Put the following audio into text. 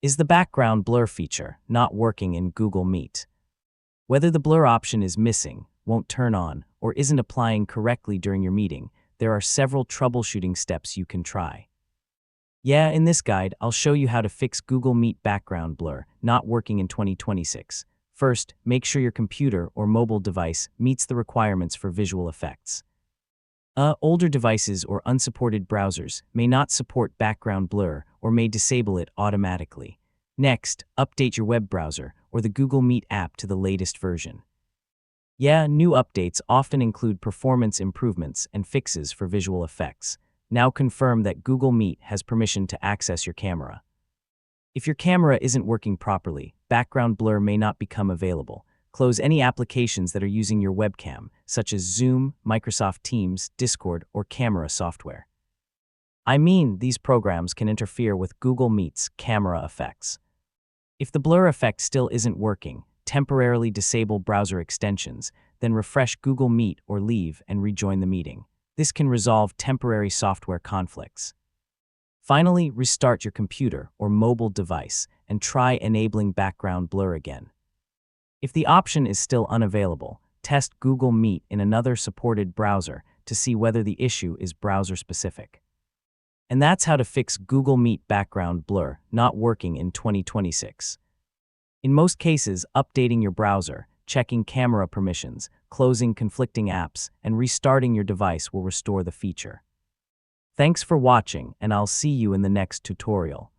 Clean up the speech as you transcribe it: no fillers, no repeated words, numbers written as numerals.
Is the background blur feature not working in Google Meet? Whether the blur option is missing, won't turn on, or isn't applying correctly during your meeting, there are several troubleshooting steps you can try. In this guide, I'll show you how to fix Google Meet background blur not working in 2026. First, make sure your computer or mobile device meets the requirements for visual effects. Older devices or unsupported browsers may not support background blur or may disable it automatically. Next, update your web browser or the Google Meet app to the latest version. New updates often include performance improvements and fixes for visual effects. Now confirm that Google Meet has permission to access your camera. If your camera isn't working properly, background blur may not become available. Close any applications that are using your webcam, such as Zoom, Microsoft Teams, Discord, or camera software. These programs can interfere with Google Meet's camera effects. If the blur effect still isn't working, temporarily disable browser extensions, then refresh Google Meet or leave and rejoin the meeting. This can resolve temporary software conflicts. Finally, restart your computer or mobile device and try enabling background blur again. If the option is still unavailable, test Google Meet in another supported browser to see whether the issue is browser-specific. And that's how to fix Google Meet background blur not working in 2026. In most cases, updating your browser, checking camera permissions, closing conflicting apps, and restarting your device will restore the feature. Thanks for watching, and I'll see you in the next tutorial.